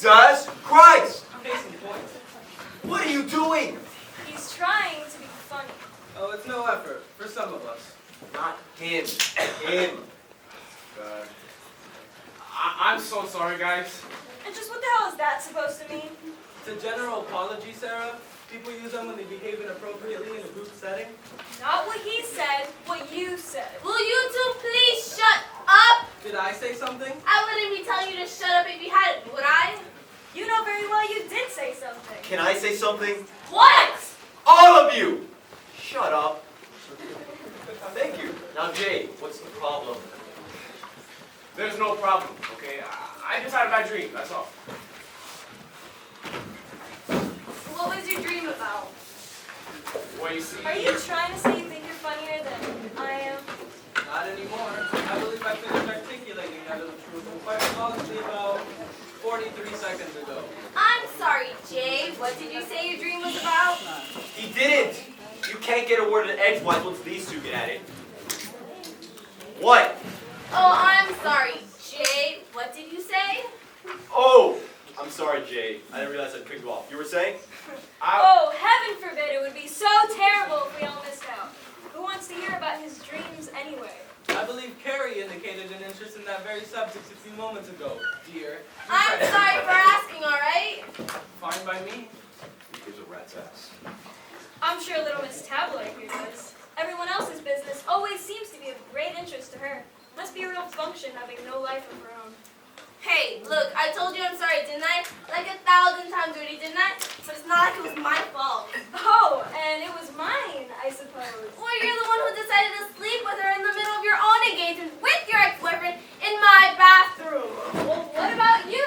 Jesus Christ! Case in point. What are you doing? He's trying to be funny. Oh, it's no effort for some of us. Not him. Him. God. I'm so sorry, guys. And just what the hell is that supposed to mean? It's a general apology, Sarah. People use them when they behave inappropriately in a group setting. Not what he said, what you said. Will you two please shut up? Did I say something? I wouldn't be telling you to shut up if you hadn't, would I? You know very well you did say something. Can I say something? What? All of you! Shut up. Thank you. Now, Jay, what's the problem? There's no problem, okay? I just had a bad dream, that's all. What was your dream about? Well, you see... Are you trying to say you think you're funnier than I am? Not anymore. I believe I finished articulating that little truth quite flawlessly about 43 seconds ago. I'm sorry, Jay. What did you say your dream was about? He didn't! You can't get awarded edgewise once these two get at it. What? Oh, I'm sorry, Jay. What did you say? Oh! I'm sorry, Jay. I didn't realize I'd cut you off. You were saying? Oh, heaven forbid, it would be so terrible if we all missed out. Who wants to hear about his dreams anyway? I believe Carrie indicated an interest in that very subject a few moments ago, dear. I'm sorry for asking, all right? Fine by me. He gives a rat's ass. I'm sure little Miss Tabloid here does. Everyone else's business always seems to be of great interest to her. Must be a real function having no life of her own. Hey, look, I told you I'm sorry, didn't I? Like 1,000 times already, didn't I? But it's not like it was my fault. Oh, and it was mine, I suppose. Well, you're the one who decided to sleep with her in the middle of your own engagement with your ex-boyfriend in my bathroom. Well, what about you?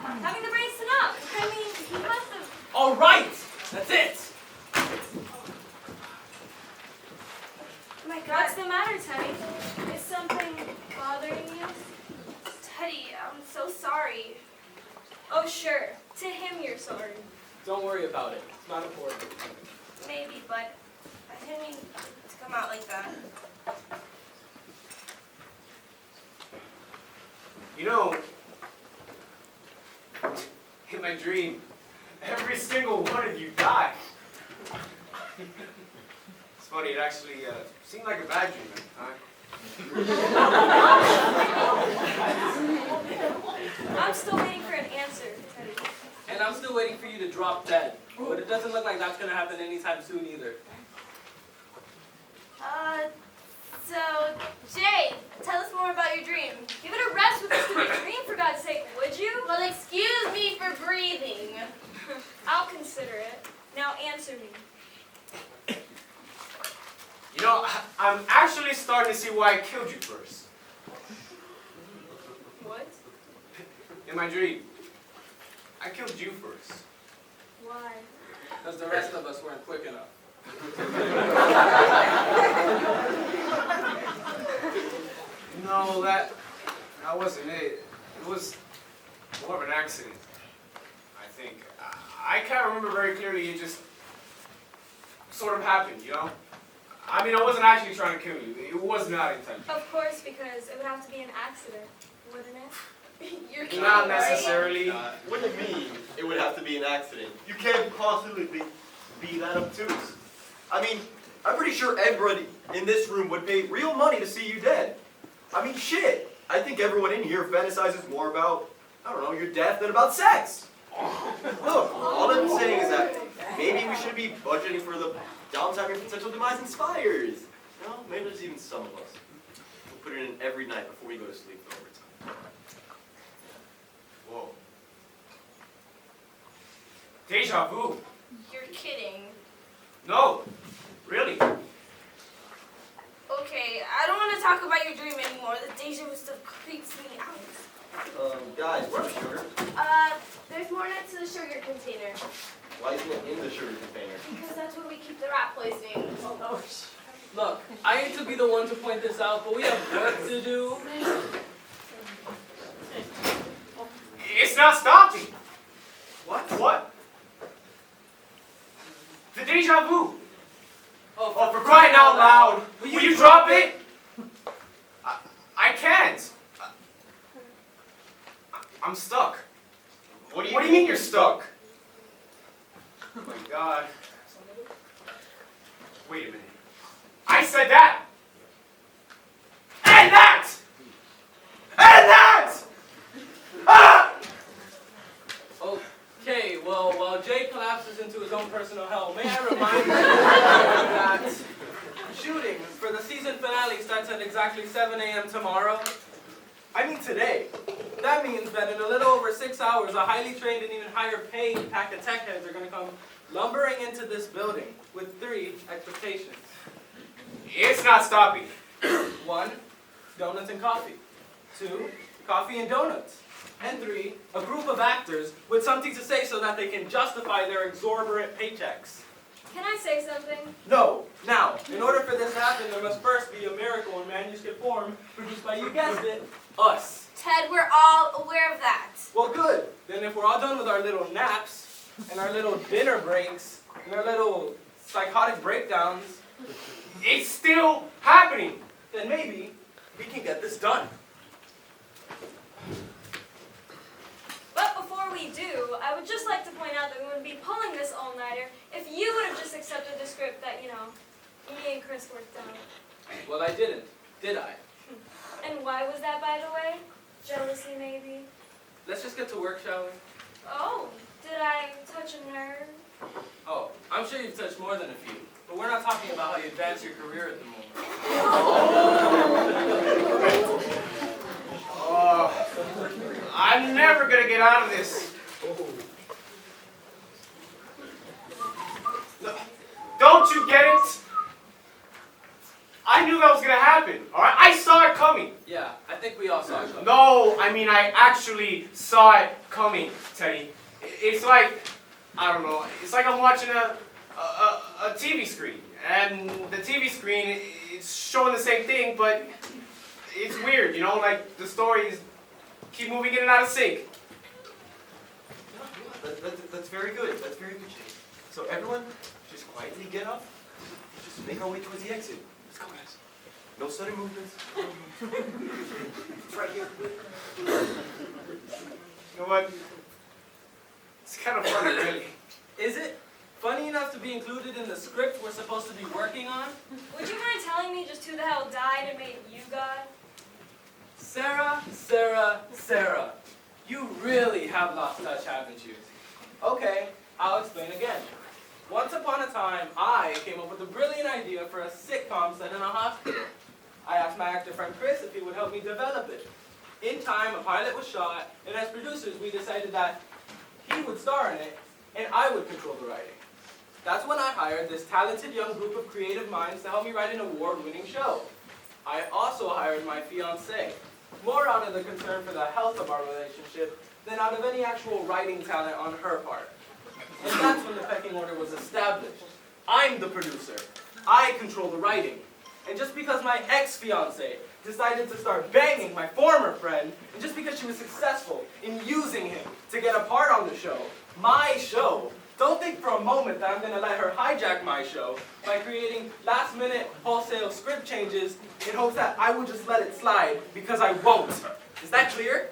Having the brains to knock. I mean, he must have... All right! That's it! My God. What's the matter, Teddy? Is something bothering you? Teddy, I'm so sorry. Oh, sure. To him, you're sorry. Don't worry about it. It's not important. Maybe, but I didn't mean to come out like that. You know, in my dream, every single one of you died. It's funny, it actually seemed like a bad dream at the time. I'm still waiting for an answer, Teddy. And I'm still waiting for you to drop dead. But it doesn't look like that's going to happen anytime soon either. So, Jay, tell us more about your dream. Give it a rest with a stupid dream, for God's sake, would you? Well, excuse me for breathing. I'll consider it. Now answer me. You know, I'm actually starting to see why I killed you first. What? In my dream, I killed you first. Why? Because the rest of us weren't quick enough. No, that wasn't it. It was more of an accident, I think. I can't remember very clearly. It just sort of happened, you know? I mean, I wasn't actually trying to kill you. It was not intentional. Of course, because it would have to be an accident, wouldn't it? You're kidding, Not right? necessarily. What do you mean it would have to be an accident? You can't possibly be that obtuse. I mean, I'm pretty sure everybody in this room would pay real money to see you dead. I mean, shit. I think everyone in here fantasizes more about, I don't know, your death than about sex. Look, all I'm saying is that maybe we should be budgeting for the downtime your potential demise inspires. You know, maybe there's even some of us. We'll put it in every night before we go to sleep for overtime. Whoa. Deja vu. You're kidding. No, really. Okay, I don't want to talk about your dream anymore. The deja vu stuff creeps me out. Guys, where's sugar? There's more next to the sugar container. Why isn't it in the sugar container? Because that's where we keep the rat poisoning. Look, I hate to be the one to point this out, but we have work to do. It's not stopping. What? The deja vu. Oh, for crying out loud. Will you drop it? I can't. I'm stuck. What do What do you mean you're stuck? Oh my God. Wait a minute. I said that! And that! And that! Ah! Okay, well, while Jay collapses into his own personal hell, may I remind you that shooting for the season finale starts at exactly 7 a.m. tomorrow? I mean today. That means that in a little over 6 hours, a highly trained and even higher paid pack of tech heads are going to come lumbering into this building with 3 expectations. It's not stopping. 1, donuts and coffee. 2, coffee and donuts. And 3, a group of actors with something to say so that they can justify their exorbitant paychecks. Can I say something? No. Now, in order for this to happen, there must first be a miracle in manuscript form produced by, you guessed it, us. Ted, we're all aware of that. Well, good. Then if we're all done with our little naps, and our little dinner breaks, and our little psychotic breakdowns, It's still happening. then maybe we can get this done. But before we do, I would just like to point out that we wouldn't be pulling this all-nighter if you would have just accepted the script that, me and Chris worked on. Well, I didn't, did I? And why was that, by the way? Jealousy, maybe? Let's just get to work, shall we? Oh, did I touch a nerve? Oh, I'm sure you've touched more than a few. But we're not talking about how you advance your career at the moment. Oh, I'm never gonna get out of this. Don't you get it? I knew that was gonna happen, alright? I saw it coming. Yeah, I think we all saw it coming. No, I mean I actually saw it coming, Teddy. It's like, I don't know, it's like I'm watching a TV screen. And the TV screen, it's showing the same thing, but it's weird, like the stories keep moving in and out of sync. That's very good. That's very good, Jay. So everyone, just quietly get up. Just make our way towards the exit. Let's go, guys. No sudden movements. It's right here. You know what? It's kind of funny, really. Is it funny enough to be included in the script we're supposed to be working on? Would you mind telling me just who the hell died and made you God? Sarah, Sarah. You really have lost touch, haven't you? Okay, I'll explain again. Once upon a time, I came up with a brilliant idea for a sitcom set in a hospital. I asked my actor friend Chris if he would help me develop it. In time, a pilot was shot, and as producers, we decided that he would star in it, and I would control the writing. That's when I hired this talented young group of creative minds to help me write an award-winning show. I also hired my fiancée, more out of the concern for the health of our relationship than out of any actual writing talent on her part. And that's when the pecking order was established. I'm the producer. I control the writing. And just because my ex-fiancée decided to start banging my former friend, and just because she was successful in using him to get a part on the show, my show, don't think for a moment that I'm going to let her hijack my show by creating last-minute wholesale script changes in hopes that I will just let it slide, because I won't. Is that clear?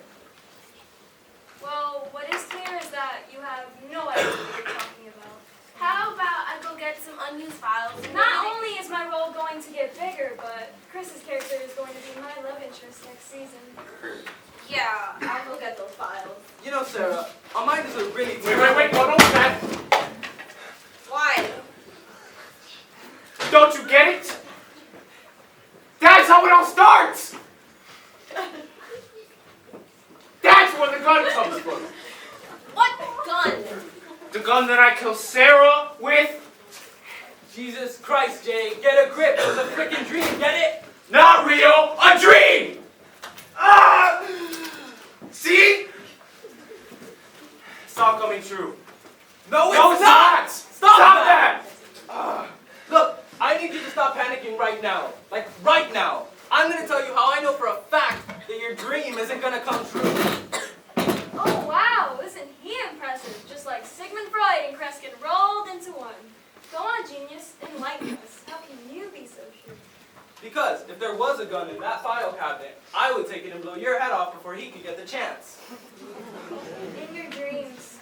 Well, what is clear is that you have no idea what you're talking about. How about I go get some unused files? Not only is my role going to get bigger, but Chris's character is going to be my love interest next season. Yeah, I'll go get those files. You know, Sarah, our mind is a really... Wait, no, that. Why? Don't you get it? That's how it all starts! That's where the gun comes from. What gun? The gun that I killed Sarah with? Jesus Christ, Jay, get a grip. It's a freaking dream, get it? Not real, a dream! Ah! See? It's all coming true. No, No, it's it's not! not! Stop that! Look, I need you to stop panicking right now. Like, right now. I'm going to tell you how I know for a fact that your dream isn't going to come true. Oh, wow, isn't he impressive? Just like Sigmund Freud and Kreskin rolled into one. Go on, genius, enlighten us. How can you be so sure? Because if there was a gun in that file cabinet, I would take it and blow your head off before he could get the chance. In your dreams.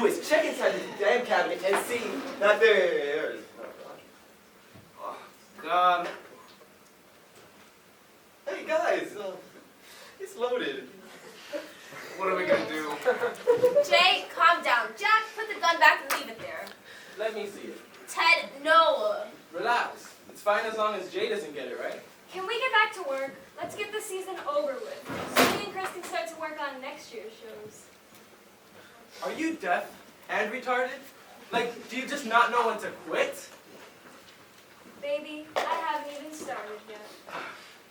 do is check inside this damn cabinet and see that there is no Rocky. Oh, God. Hey guys, it's loaded. What are we gonna do? Jay, calm down. Jack, put the gun back and leave it there. Let me see it. Ted, no. Relax. It's fine as long as Jay doesn't get it, right? Can we get back to work? Let's get the season over with, so me and Chris can start to work on next year's shows. Are you deaf and retarded? Like, do you just not know when to quit? Baby, I haven't even started yet.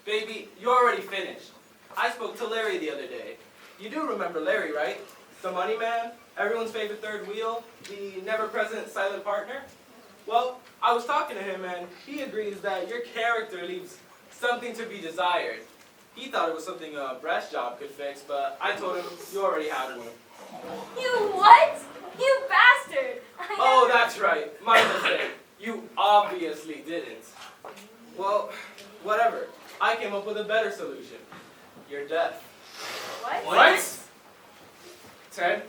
Baby, you already finished. I spoke to Larry the other day. You do remember Larry, right? The money man, everyone's favorite third wheel, the never-present silent partner? Well, I was talking to him and he agrees that your character leaves something to be desired. He thought it was something a breast job could fix, but I told him you already had one. You what? You bastard! Oh, that's right. My mistake. You obviously didn't. Well, whatever. I came up with a better solution. You're deaf. What? What? Ted,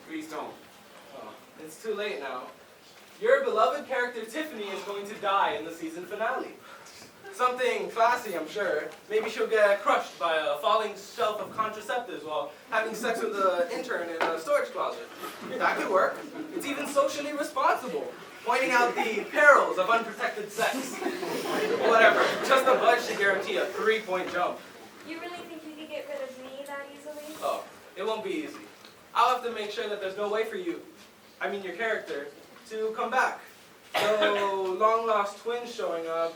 please don't. Oh, it's too late now. Your beloved character Tiffany is going to die in the season finale. Something classy, I'm sure. Maybe she'll get crushed by a falling shelf of contraceptives while having sex with an intern in a storage closet. That could work. It's even socially responsible, pointing out the perils of unprotected sex. Whatever. Just a budge to guarantee a 3-point jump. You really think you could get rid of me that easily? Oh, it won't be easy. I'll have to make sure that there's no way for you, I mean your character, to come back. No long-lost twins showing up,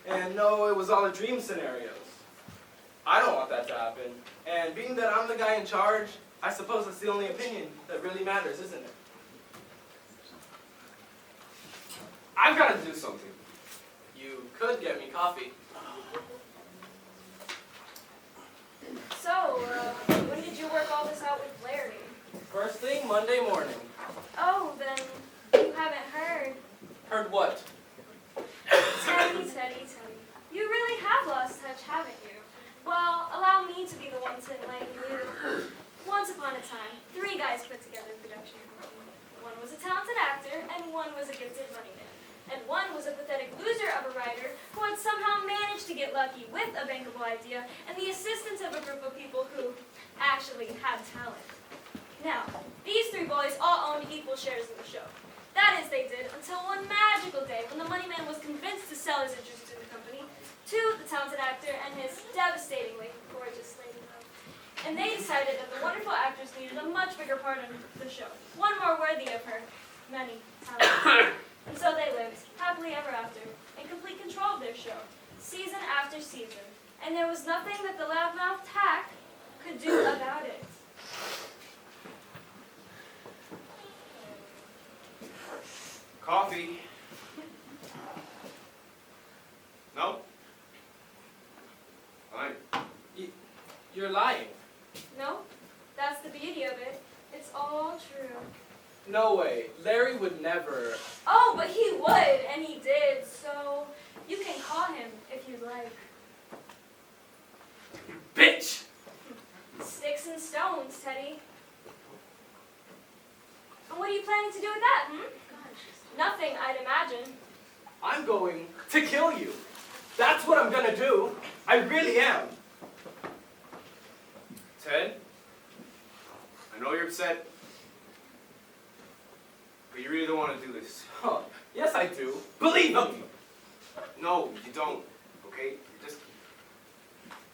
and no, it was all a dream scenarios. I don't want that to happen. And being that I'm the guy in charge, I suppose that's the only opinion that really matters, isn't it? I've got to do something. You could get me coffee. So, when did you work all this out with Larry? First thing, Monday morning. Oh, then you haven't heard. Heard what? Teddy. You really have lost touch, haven't you? Well, allow me to be the one to enlighten you. Once upon a time, 3 guys put together a production company. One was a talented actor, and one was a gifted money man. And one was a pathetic loser of a writer who had somehow managed to get lucky with a bankable idea and the assistance of a group of people who actually had talent. Now, these 3 boys all owned equal shares in the show. That is, they did until one magical day when the money man was convinced to sell his interest in the company to the talented actor and his devastatingly gorgeous lady love. And they decided that the wonderful actress needed a much bigger part in the show, one more worthy of her many talents. And so they lived, happily ever after, in complete control of their show, season after season. And there was nothing that the loudmouth tack could do about it. Coffee. No? Fine. You're lying. No? That's the beauty of it. It's all true. No way. Larry would never. Oh, but he would, and he did, so you can call him if you'd like. Bitch! Sticks and stones, Teddy. And what are you planning to do with that, Nothing, I'd imagine. I'm going to kill you. That's what I'm gonna do. I really am. Ted, I know you're upset, but you really don't want to do this. Huh. Yes, I do. Believe me. No, you don't, okay? You just...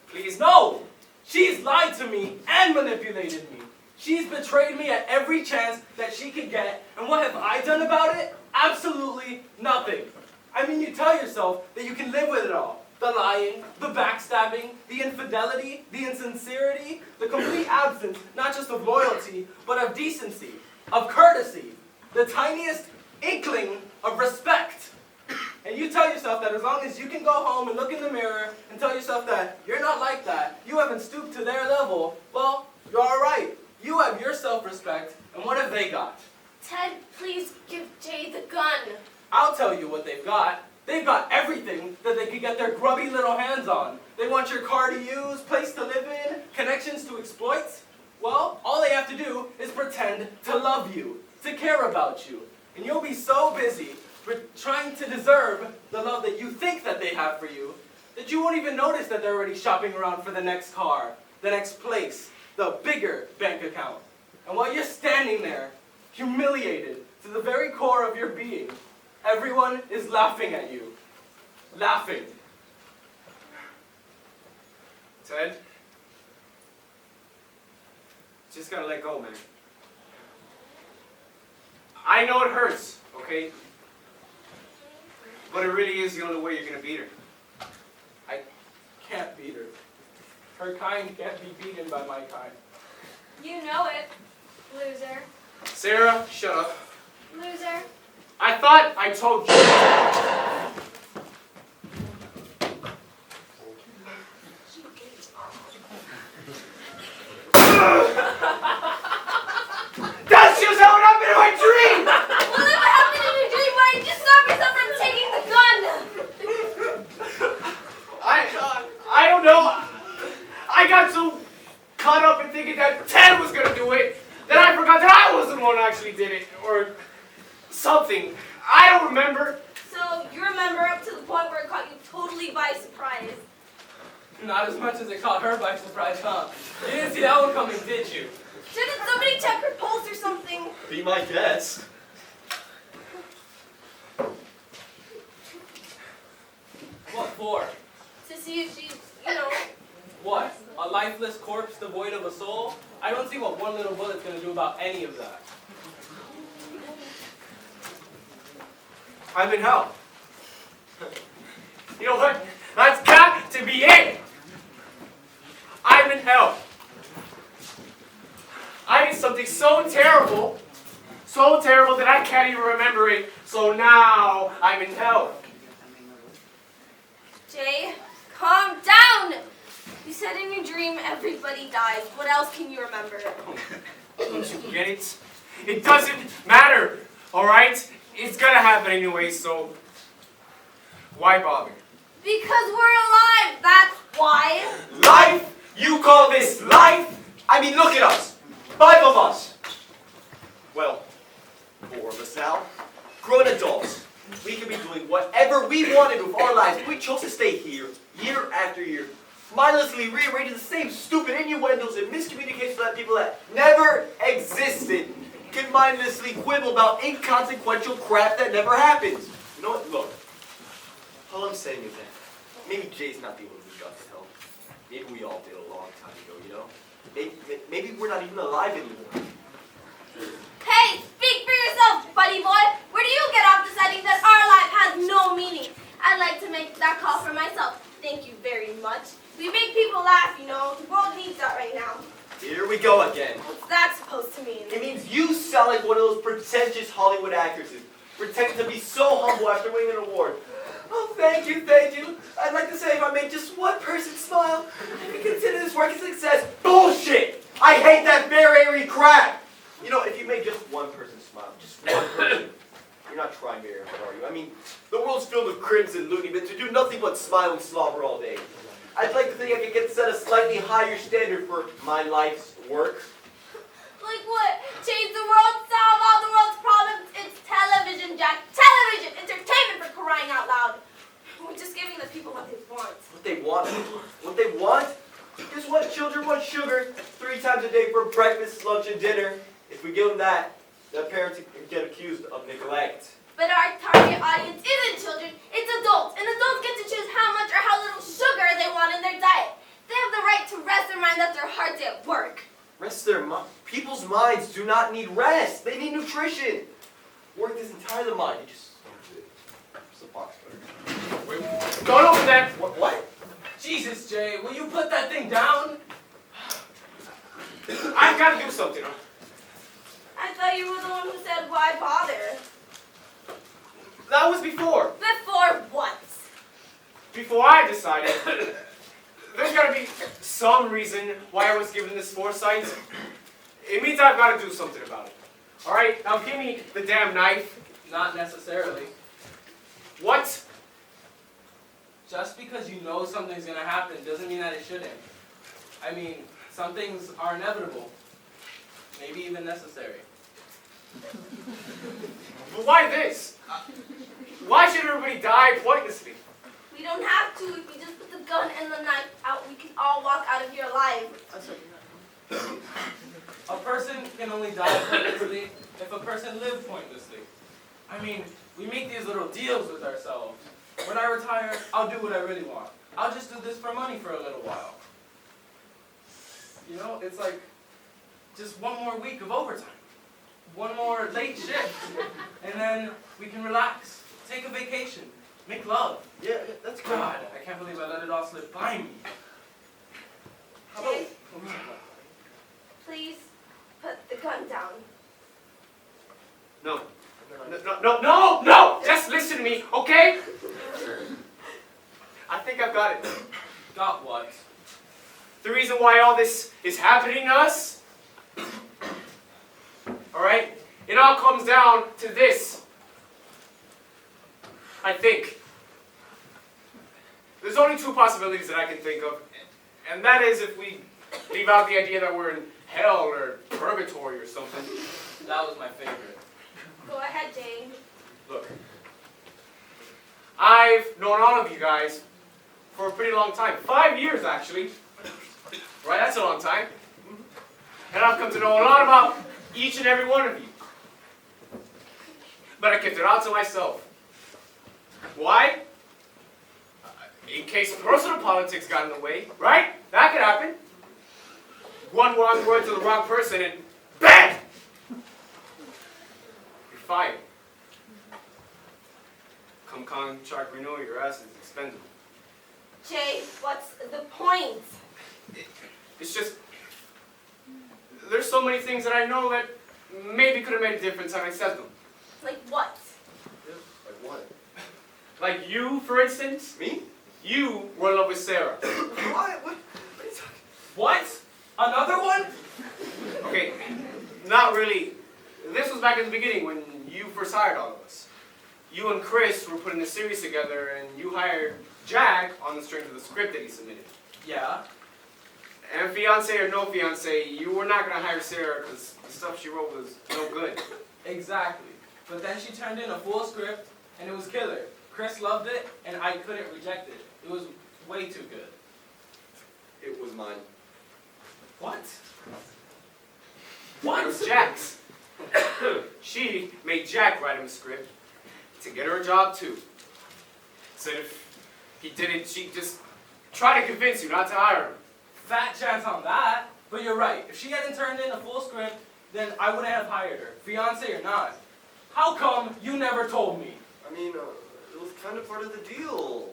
Please, No! She's lied to me and manipulated me. She's betrayed me at every chance that she could get, and what have I done about it? Absolutely nothing. I mean, you tell yourself that you can live with it all. The lying, the backstabbing, the infidelity, the insincerity, the complete absence, not just of loyalty, but of decency, of courtesy, the tiniest inkling of respect. And you tell yourself that as long as you can go home and look in the mirror and tell yourself that you're not like that, you haven't stooped to their level, well, you're all right. You have your self-respect, and what have they got? Ted, please give Jay the gun. I'll tell you what they've got. They've got everything that they could get their grubby little hands on. They want your car to use, place to live in, connections to exploit. Well, all they have to do is pretend to love you, to care about you. And you'll be so busy trying to deserve the love that you think that they have for you, that you won't even notice that they're already shopping around for the next car, the next place, the bigger bank account. And while you're standing there, humiliated to the very core of your being, everyone is laughing at you. Laughing. Ted? Just gotta let go, man. I know it hurts, okay? But it really is the only way you're gonna beat her. I can't beat her. Her kind can't be beaten by my kind. You know it, loser. Sarah, shut up. Loser. I thought I told you. That's just how it happened in my dream! Well, if it happened in your dream, why didn't you stop yourself from taking the gun? I don't know. I got so caught up in thinking that Ted was gonna do it that I forgot that I was the one who actually did it. Or something. I don't remember. So you remember up to the point where it caught you totally by surprise. Not as much as it caught her by surprise, huh? You didn't see that one coming, did you? Didn't somebody check her pulse or something? Be my guest. What for? To see if she's, you know. What? A lifeless corpse devoid of a soul? I don't see what one little bullet's gonna do about any of that. I'm in hell. You know what? That's got to be it. I'm in hell. I did something so terrible that I can't even remember it. So now I'm in hell. Jay, calm down. You said in your dream everybody dies. What else can you remember? Don't you get it? It doesn't matter, all right? It's gonna happen anyway, so why bother? Because we're alive, that's why. Life? You call this life? I mean, look at us. 5 of us. Well, 4 of us now. Grown adults. We could be doing whatever we wanted with our lives. We chose to stay here, year after year, mindlessly rearranging the same stupid innuendos and miscommunications that people that never existed can mindlessly quibble about inconsequential crap that never happens. You know what? Look, all I'm saying is that maybe Jay's not the one who got to help. Maybe we all did a long time ago, you know? Maybe we're not even alive anymore. Hey, speak for yourself, buddy boy. Where do you get off deciding that our life has no meaning? I'd like to make that call for myself. Thank you very much. We make people laugh, you know. The world needs that right now. Here we go again. What's that supposed to mean? It means you sound like one of those pretentious Hollywood actresses, pretending to be so humble after winning an award. Oh, thank you, thank you. I'd like to say if I made just one person smile, I could consider this work a success. Bullshit! I hate that bare airy crap! You know, if you make just one person smile, just one person, you're not trying very hard, are you? I mean, the world's filled with crims and loony bits who do nothing but smile and slobber all day. I'd like to think I could get set a slightly higher standard for my life's work. Like what? Change the world, solve all the world's problems. It's television, Jack. Television! Entertainment for crying out loud. We're just giving the people what they want. What they want? What they want? Guess what? Children want sugar 3 times a day for breakfast, lunch, and dinner. If we give them that, their parents get accused of neglect. But our target audience isn't children, it's adults. And adults get to choose how much or how little sugar they want in their diet. They have the right to rest their mind after a hard day at work. Rest their mind. People's minds do not need rest. They need nutrition. Work is entirely the mind. Just a box cutter. Wait, don't open that. What? Jesus, Jay, will you put that thing down? I've got to do something. I thought you were the one who said, why bother? That was before. Before what? Before I decided. There's got to be some reason why I was given this foresight. It means I've got to do something about it. All right, now give me the damn knife. Not necessarily. What? Just because you know something's gonna happen doesn't mean that it shouldn't. I mean, some things are inevitable. maybe even necessary. But why this? Why should everybody die pointlessly? We don't have to. If you just put the gun and the knife out, we can all walk out of here alive. A person can only die pointlessly if a person lives pointlessly. I mean, we make these little deals with ourselves. When I retire, I'll do what I really want. I'll just do this for money for a little while. You know, it's like just one more week of overtime. One more late shift. And then we can relax, take a vacation, make love. Yeah, that's good. God, I can't believe I let it all slip by me. How about... Jay, please put the gun down. No. No! Just listen to me, okay? I think I've got it. Got what? The reason why all this is happening to us, alright? It all comes down to this. I think. There's only two possibilities that I can think of, and that is if we leave out the idea that we're in hell or purgatory or something. That was my favorite. Go ahead, Jay. Look, I've known all of you guys for a pretty long time. 5 years, actually. Right, that's a long time. And I've come to know a lot about each and every one of you. But I kept it all to myself. Why? In case personal politics got in the way, right? That could happen. One wrong word to the wrong person and BAM! You're fired. Come contract renewal, your ass is expendable. Jay, what's the point? It's just, there's so many things that I know that maybe could have made a difference had I said them. Like what? Like what? Like you, for instance. Me? You were in love with Sarah. What? What are you talking? What? Another one? Okay, not really. This was back in the beginning when you first hired all of us. You and Chris were putting the series together and you hired Jack on the strength of the script that he submitted. Yeah. And fiance or no fiance, you were not going to hire Sarah because the stuff she wrote was no good. Exactly. But then she turned in a full script, and it was killer. Chris loved it, and I couldn't reject it. It was way too good. It was mine. What? It was Jack's. She made Jack write him a script to get her a job too. Said if he didn't, she'd just try to convince you not to hire him. Fat chance on that. But you're right. If she hadn't turned in a full script, then I wouldn't have hired her, fiance or not. How come you never told me? I mean, it was kind of part of the deal.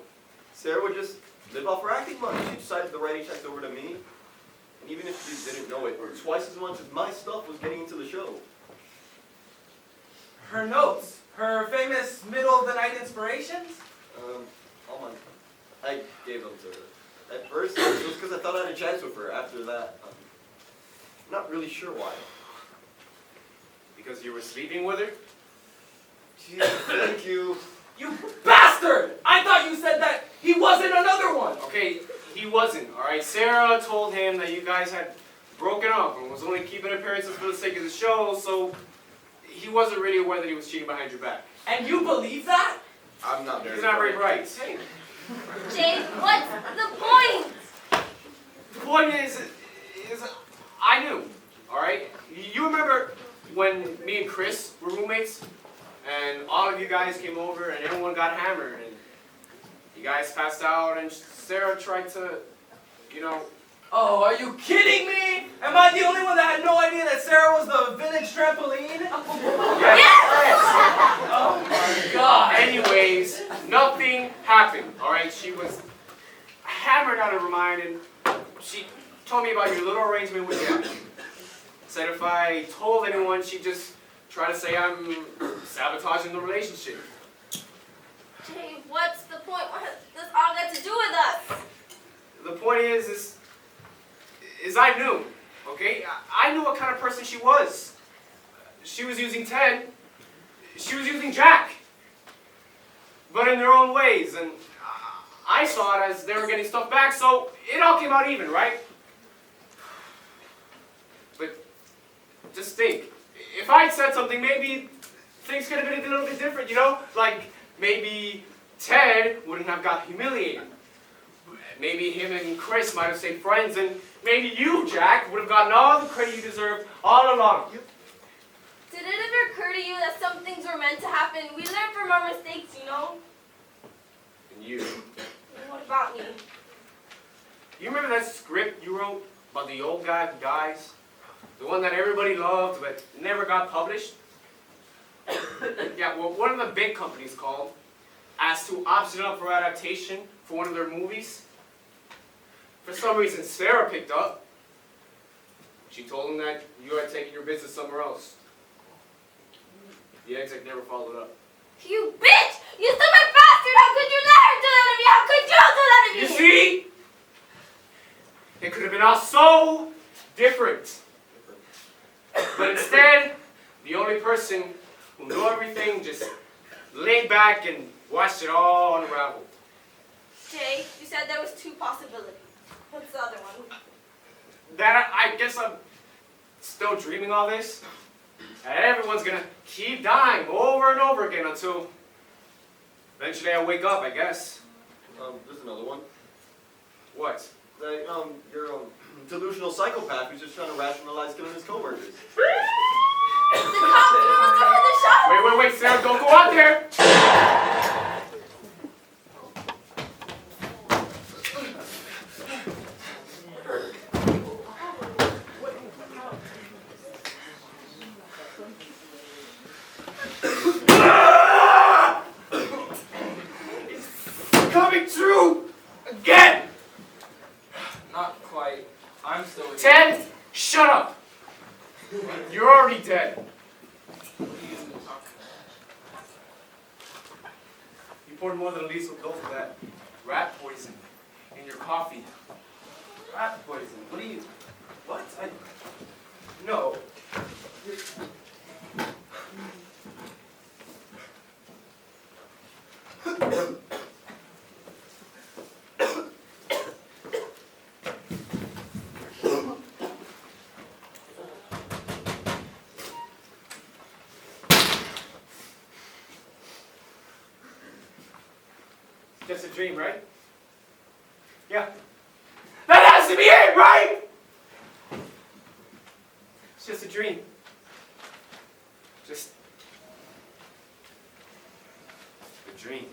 Sarah would just live off her acting money. She decided the writing checks over to me. And even if you didn't know it, or twice as much as my stuff was getting into the show. Her notes, her famous middle of the night inspirations? All mine. I gave them to her. At first, it was because I thought I had a chance with her. After that, I'm not really sure why. Because you were sleeping with her? Jeez, thank you. You bastard! I thought you said that he wasn't another one! Okay, he wasn't, alright? Sarah told him that you guys had broken up and was only keeping appearances for the sake of the show, so he wasn't really aware that he was cheating behind your back. And you believe that? I'm not very He's not very bright. bright. Jay, what's the point? The point is I knew, alright? You remember when me and Chris were roommates? And all of you guys came over and everyone got hammered and you guys passed out and Sarah tried to, you know... Oh, are you kidding me? Am I the only one that had no idea that Sarah was the village trampoline? Yes! Oh my God. Anyways, nothing happened, alright? She was hammered out of her mind and she told me about your little arrangement with Jack. Said if I told anyone, she'd just try to say I'm sabotaging the relationship. Jay, what's the point? What has this all got to do with us? The point is I knew, okay? I knew what kind of person she was. She was using Ted. She was using Jack. But in their own ways, and I saw it as they were getting stuff back, so it all came out even, right? But just think. If I'd said something, maybe things could have been a little bit different, you know? Like, maybe Ted wouldn't have got humiliated. Maybe him and Chris might have stayed friends, and maybe you, Jack, would have gotten all the credit you deserved all along. Did it ever occur to you that some things were meant to happen? We learn from our mistakes, you know? And you. And what about me? You remember that script you wrote about the old guy who dies? The one that everybody loved but never got published? Yeah, well, one of the big companies called, asked to option up for adaptation for one of their movies. For some reason, Sarah picked up. She told them that you had taken your business somewhere else. The exec never followed up. You bitch! You stupid bastard! How could you let her do that to me? How could you do that to me? You see? It could have been all so different. But instead, the only person who knew everything just laid back and watched it all unravel. Jay, you said there was 2 possibilities. What's the other one? That I guess I'm still dreaming all this. And everyone's gonna keep dying over and over again until eventually I wake up, I guess. There's another one. What? That, you're a delusional psychopath who's just trying to rationalize killing his coworkers. The cops must have heard the shot! Wait, Sarah, don't go out there! It's coming true again! Not quite. I'm still with Ted, shut up! You're already dead. you. You poured more than a lethal dose of that rat poison in your coffee. Rat poison. What do you... What? No. Just a dream, right? Yeah. That has to be it, right? It's just a dream. Just a dream.